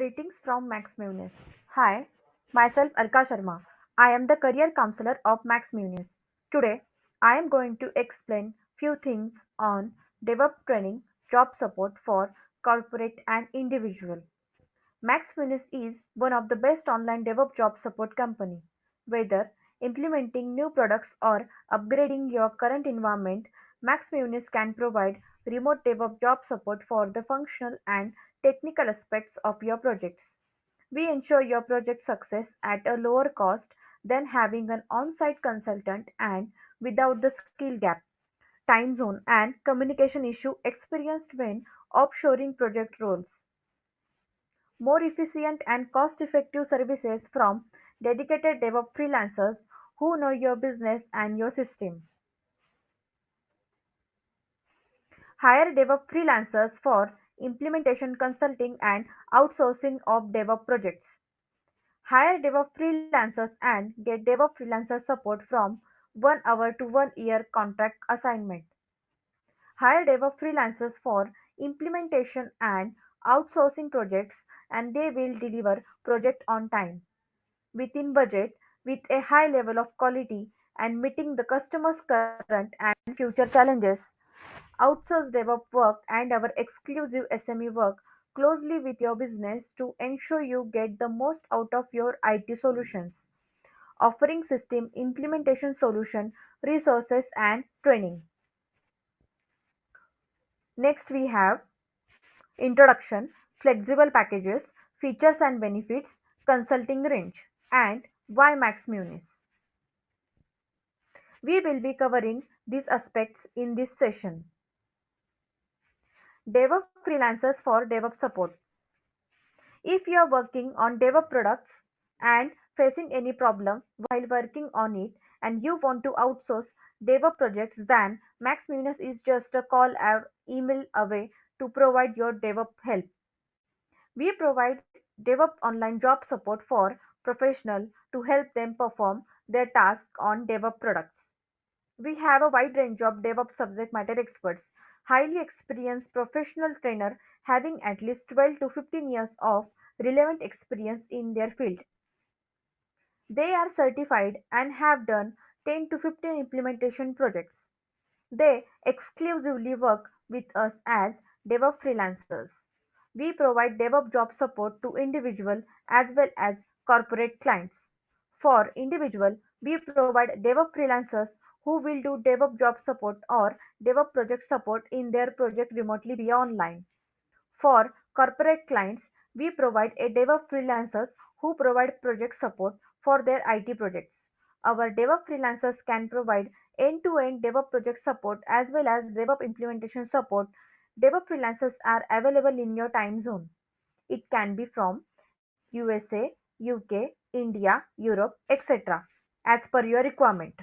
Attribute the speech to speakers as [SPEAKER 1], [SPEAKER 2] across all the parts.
[SPEAKER 1] Greetings from Max Muniz. Hi, myself Alka Sharma. I am the career counselor of Max Muniz. Today, I am going to explain few things on DevOps training, job support for corporate and individual. Max Muniz is one of the best online DevOps job support company. Whether implementing new products or upgrading your current environment, Max Muniz can provide remote DevOps job support for the functional and technical aspects of your projects. We ensure your project success at a lower cost than having an on-site consultant and without the skill gap, time zone and communication issue experienced when offshoring project roles. More efficient and cost-effective services from dedicated DevOps freelancers who know your business and your system. Hire DevOps freelancers for implementation consulting and outsourcing of DevOps projects. Hire DevOps freelancers and get DevOps freelancer support from 1 hour to 1 year contract assignment. Hire DevOps freelancers for implementation and outsourcing projects and they will deliver project on time, within budget, with a high level of quality and meeting the customer's current and future challenges. Outsource DevOps work and our exclusive SME work closely with your business to ensure you get the most out of your IT solutions, offering system implementation solution, resources and training. Next we have introduction, flexible packages, features and benefits, consulting range, and why Max Muniz. We will be covering these aspects in this session. DevOps freelancers for DevOps support. If you are working on DevOps products and facing any problem while working on it and you want to outsource DevOps projects, then Max Muniz is just a call or email away to provide your DevOps help. We provide DevOps online job support for professionals to help them perform their tasks on DevOps products. We have a wide range of DevOps subject matter experts, highly experienced professional trainer having at least 12 to 15 years of relevant experience in their field. They are certified and have done 10 to 15 implementation projects. They exclusively work with us as DevOps freelancers. We provide DevOps job support to individual as well as corporate clients. For individual, we provide DevOps freelancers who will do DevOps job support or DevOps project support in their project remotely via online. For corporate clients, we provide a DevOps freelancers who provide project support for their IT projects. Our DevOps freelancers can provide end-to-end DevOps project support as well as DevOps implementation support. DevOps freelancers are available in your time zone. It can be from USA, UK, India, Europe, etc. as per your requirement.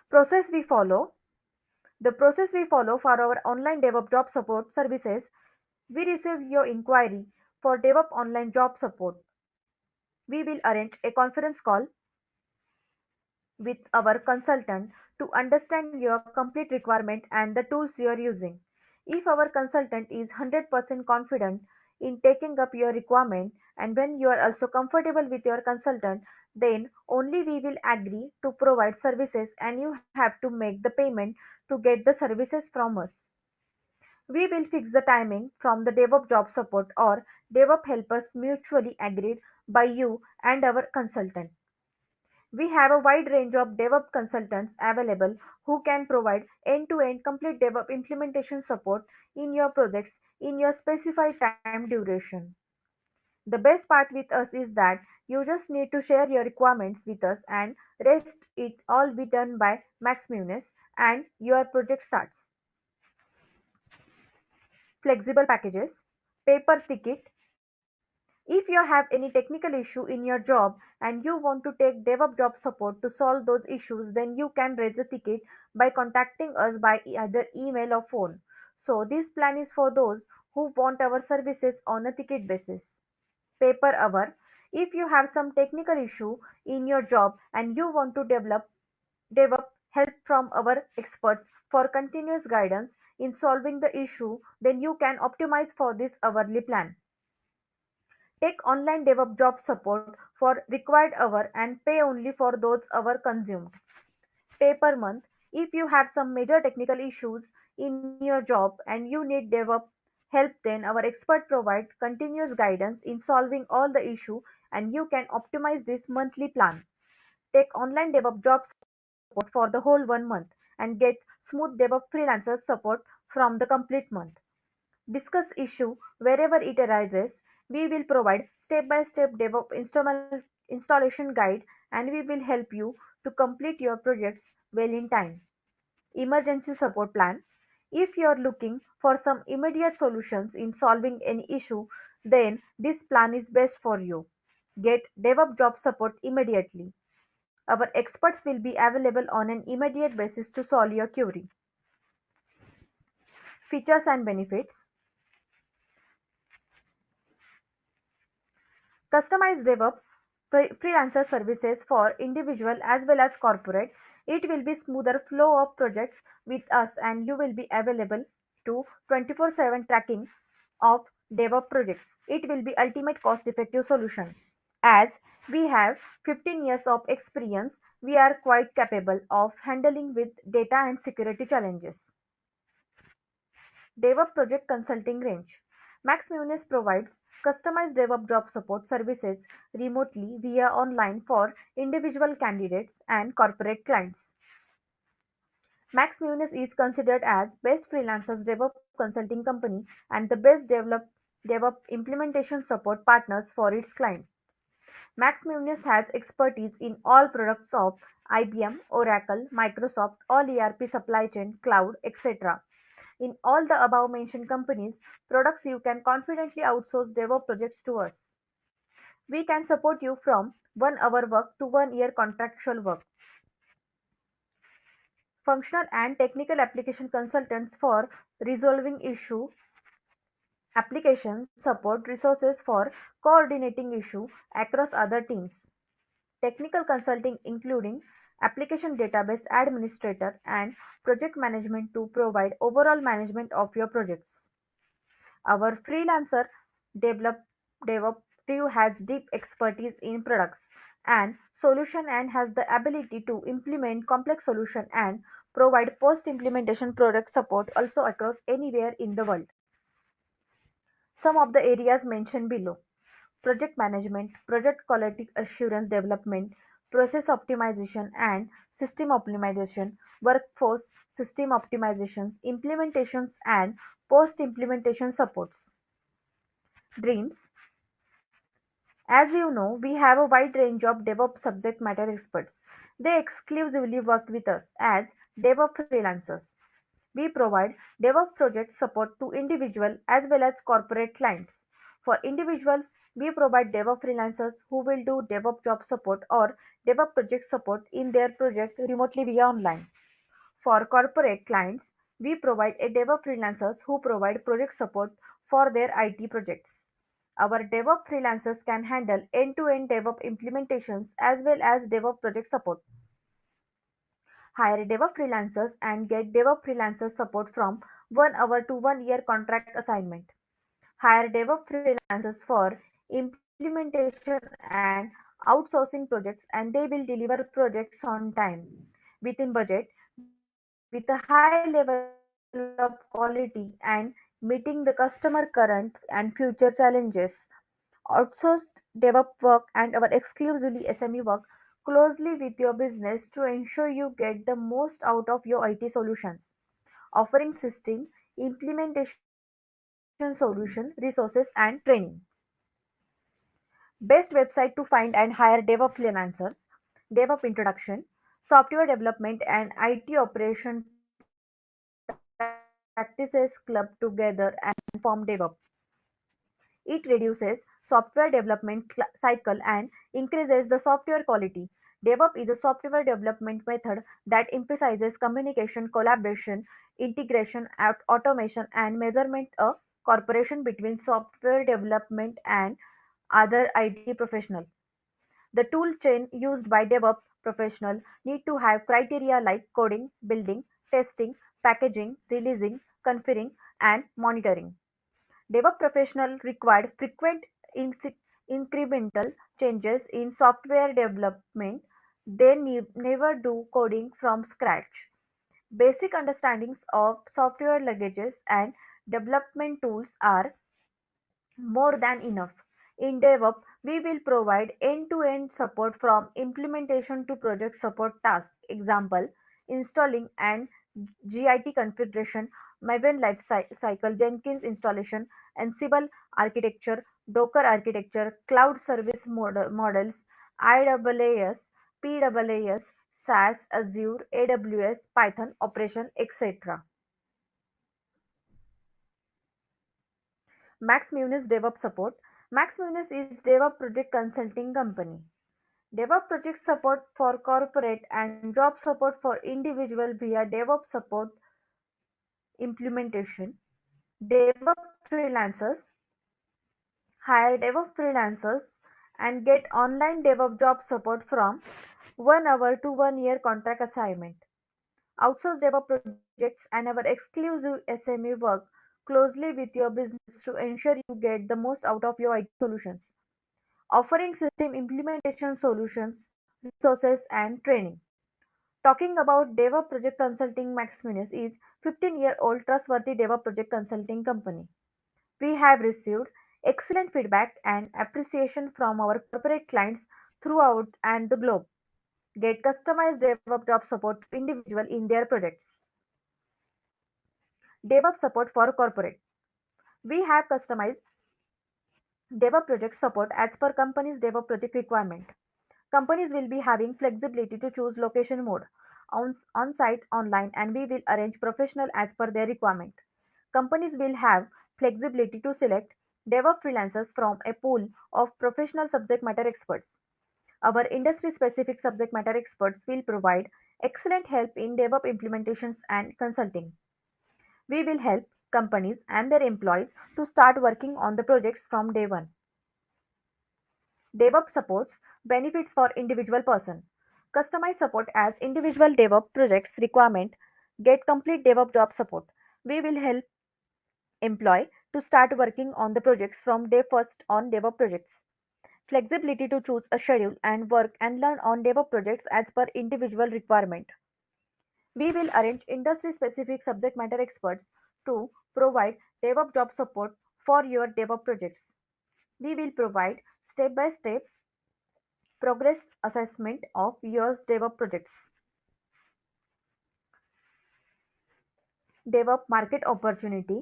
[SPEAKER 1] Process we follow. The process we follow for our online DevOps job support services, we receive your inquiry for DevOps online job support. We will arrange a conference call with our consultant to understand your complete requirement and the tools you are using. If our consultant is 100% confident in taking up your requirement and when you are also comfortable with your consultant, then only we will agree to provide services and you have to make the payment to get the services from us. We will fix the timing from the DevOps job support or DevOps helpers mutually agreed by you and our consultant. We have a wide range of DevOps consultants available who can provide end-to-end complete DevOps implementation support in your projects in your specified time duration. The best part with us is that you just need to share your requirements with us and rest it all be done by Max Muniz and your project starts. Flexible packages, paper ticket. If you have any technical issue in your job and you want to take DevOps job support to solve those issues, then you can raise a ticket by contacting us by either email or phone. So this plan is for those who want our services on a ticket basis. Paper hour. If you have some technical issue in your job and you want to develop DevOps help from our experts for continuous guidance in solving the issue, then you can optimize for this hourly plan. Take online DevOps job support for required hour and pay only for those hour consumed. Pay per month. If you have some major technical issues in your job and you need DevOps help, then our expert provide continuous guidance in solving all the issue and you can optimize this monthly plan. Take online DevOps job support for the whole 1 month and get smooth DevOps freelancer support from the complete month. Discuss issue wherever it arises. We will provide step-by-step DevOps installation guide and we will help you to complete your projects well in time. Emergency support plan. If you are looking for some immediate solutions in solving any issue, then this plan is best for you. Get DevOps job support immediately. Our experts will be available on an immediate basis to solve your query. Features and benefits. Customized DevOps freelancer services for individual as well as corporate. It will be smoother flow of projects with us and you will be available to 24/7 tracking of DevOps projects. It will be ultimate cost effective solution. As we have 15 years of experience, we are quite capable of handling with data and security challenges. DevOps Project Consulting Range. Max Munis provides customized DevOps job support services remotely via online for individual candidates and corporate clients. Max Munis is considered as best freelancers DevOps consulting company and the best DevOps implementation support partners for its client. Max Munis has expertise in all products of IBM, Oracle, Microsoft, all ERP supply chain, cloud, etc. In all the above mentioned companies, products you can confidently outsource DevOps projects to us. We can support you from 1 hour work to 1 year contractual work. Functional and technical application consultants for resolving issue, application support resources for coordinating issue across other teams. Technical consulting including application database administrator and project management to provide overall management of your projects. Our freelancer develop DevOps team has deep expertise in products and solution and has the ability to implement complex solution and provide post-implementation product support also across anywhere in the world. Some of the areas mentioned below: project management, project quality assurance development, process optimization and system optimization, workforce system optimizations, implementations and post-implementation supports. Dreams. As you know, we have a wide range of DevOps subject matter experts. They exclusively work with us as DevOps freelancers. We provide DevOps project support to individual as well as corporate clients. For individuals, we provide DevOps freelancers who will do DevOps job support or DevOps project support in their project remotely via online. For corporate clients, we provide a DevOps freelancers who provide project support for their IT projects. Our DevOps freelancers can handle end-to-end DevOps implementations as well as DevOps project support. Hire DevOps freelancers and get DevOps freelancers support from 1 hour to 1 year contract assignment. Hire DevOps freelancers for implementation and outsourcing projects and they will deliver projects on time, within budget, with a high level of quality and meeting the customer current and future challenges. Outsourced DevOps work and our exclusively SME work closely with your business to ensure you get the most out of your IT solutions, offering system implementation solution, resources and training. Best website to find and hire DevOps freelancers. DevOps introduction, software development and IT operation practices club together and form DevOps. It reduces software development cycle and increases the software quality. DevOps is a software development method that emphasizes communication, collaboration, integration, automation, and measurement a cooperation between software development and other IT professional. The tool chain used by DevOps professional need to have criteria like coding, building, testing, packaging, releasing, configuring, and monitoring. DevOps professionals require frequent incremental changes in software development. They never do coding from scratch. Basic understandings of software languages and development tools are more than enough. In DevOps, we will provide end-to-end support from implementation to project support tasks. Example, installing and Git configuration, Maven lifecycle, Jenkins installation, Ansible architecture, Docker architecture, cloud service models, IaaS, PaaS, SaaS, Azure, AWS, Python, operation, etc. Max Muniz DevOps Support. Max Muniz is DevOps project consulting company. DevOps project support for corporate and job support for individual via DevOps support implementation. DevOps freelancers hire DevOps freelancers and get online DevOps job support from 1 hour to 1 year contract assignment. Outsource DevOps projects and our exclusive SME work closely with your business to ensure you get the most out of your IT solutions, offering system implementation solutions, resources, and training. Talking about DevOps Project Consulting, Maximinus is 15-year-old trustworthy DevOps project consulting company. We have received excellent feedback and appreciation from our corporate clients throughout and the globe. Get customized DevOps job support to individual in their projects. DevOps support for corporate. We have customized DevOps project support as per company's DevOps project requirement. Companies will be having flexibility to choose location mode, on-site, online, and we will arrange professional as per their requirement. Companies will have flexibility to select DevOps freelancers from a pool of professional subject matter experts. Our industry-specific subject matter experts will provide excellent help in DevOps implementations and consulting. We will help companies and their employees to start working on the projects from day one. DevOps supports benefits for individual person. Customize support as individual DevOps projects requirement. Get complete DevOps job support. We will help employee to start working on the projects from day first on DevOps projects. Flexibility to choose a schedule and work and learn on DevOps projects as per individual requirement. We will arrange industry-specific subject matter experts to provide DevOps job support for your DevOps projects. We will provide step-by-step progress assessment of your DevOps projects. DevOps market opportunity.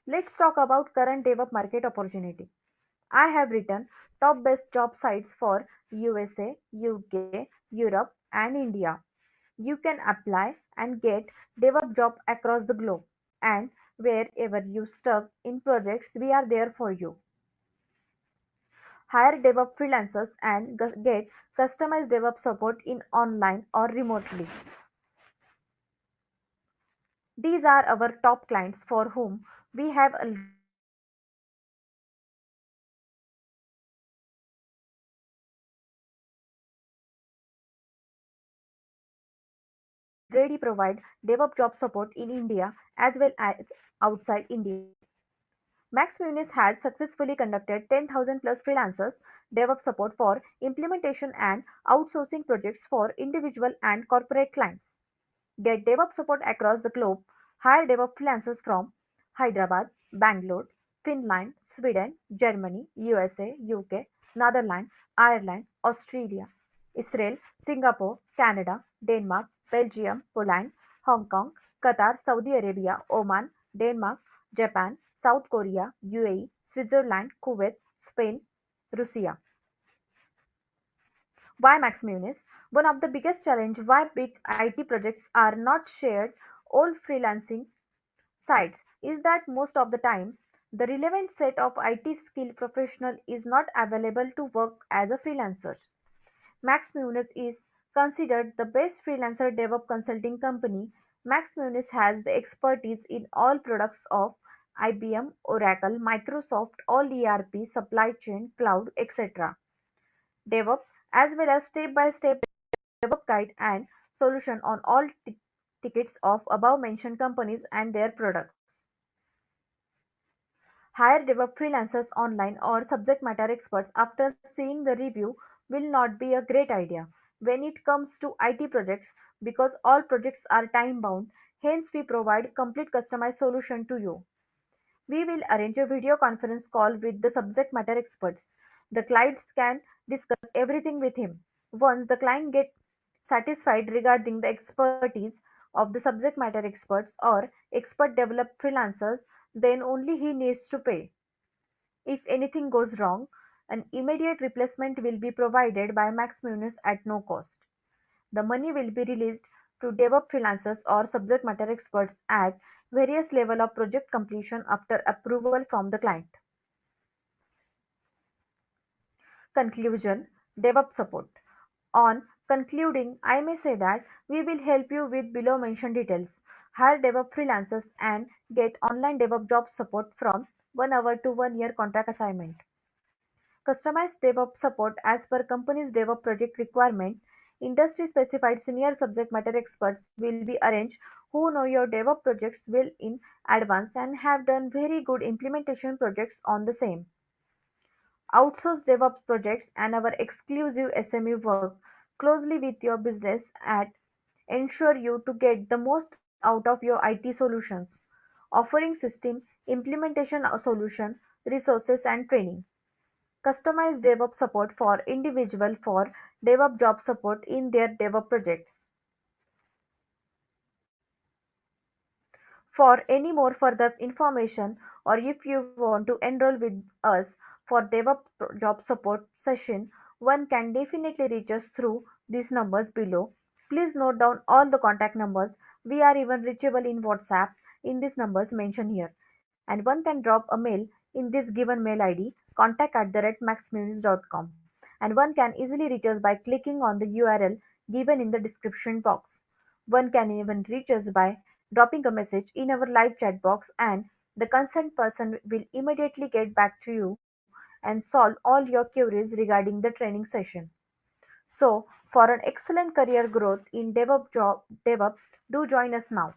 [SPEAKER 1] Let's talk about current DevOps market opportunity. I have written top best job sites for USA, UK, Europe, and India. You can apply and get DevOps job across the globe. And wherever you stuck in projects, we are there for you. Hire DevOps freelancers and get customized DevOps support in online or remotely. These are our top clients for whom we have already provide DevOps job support in India as well as outside India. Max Muniz has successfully conducted 10,000 plus freelancers DevOps support for implementation and outsourcing projects for individual and corporate clients. Get DevOps support across the globe. Hire DevOps freelancers from Hyderabad, Bangalore, Finland, Sweden, Germany, USA, UK, Netherlands, Ireland, Australia, Israel, Singapore, Canada, Denmark, Belgium, Poland, Hong Kong, Qatar, Saudi Arabia, Oman, Denmark, Japan, South Korea, UAE, Switzerland, Kuwait, Spain, Russia. Why Max Muniz? One of the biggest challenge why big IT projects are not shared all freelancing sites is that most of the time the relevant set of IT skill professional is not available to work as a freelancer. Max Muniz is considered the best freelancer DevOps consulting company. Max Muniz has the expertise in all products of IBM, Oracle, Microsoft, all ERP, supply chain, cloud, etc. DevOps as well as step-by-step DevOps guide and solution on all tickets of above mentioned companies and their products. Hire DevOps freelancers online or subject matter experts after seeing the review will not be a great idea when it comes to IT projects because all projects are time bound. Hence, we provide complete customized solution to you. We will arrange a video conference call with the subject matter experts. The clients can discuss everything with him. Once the client gets satisfied regarding the expertise of the subject matter experts or expert developed freelancers, then only he needs to pay. If anything goes wrong, an immediate replacement will be provided by Max Munis at no cost. The money will be released to DevOps freelancers or subject matter experts at various level of project completion after approval from the client. Conclusion: DevOps support. On concluding, I may say that we will help you with below mentioned details. Hire DevOps freelancers and get online DevOps job support from 1 hour to 1 year contract assignment. Customized DevOps support as per company's DevOps project requirement. Industry-specified senior subject matter experts will be arranged who know your DevOps projects well in advance and have done very good implementation projects on the same. Outsource DevOps projects and our exclusive SME work closely with your business and ensure you to get the most out of your IT solutions, offering system implementation solution, resources and training. Customized DevOps support for individual for DevOps job support in their DevOps projects. For any more further information or if you want to enroll with us for DevOps job support session, one can definitely reach us through these numbers below. Please note down all the contact numbers. We are even reachable in WhatsApp in these numbers mentioned here. And one can drop a mail in this given mail ID contact@maxmunis.com, and one can easily reach us by clicking on the URL given in the description box. One can even reach us by dropping a message in our live chat box and the concerned person will immediately get back to you and solve all your queries regarding the training session. So, for an excellent career growth in DevOps, do join us now.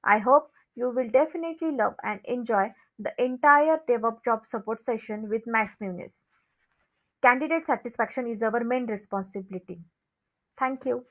[SPEAKER 1] I hope you will definitely love and enjoy the entire DevOps job support session with Max Muniz. Candidate satisfaction is our main responsibility. Thank you.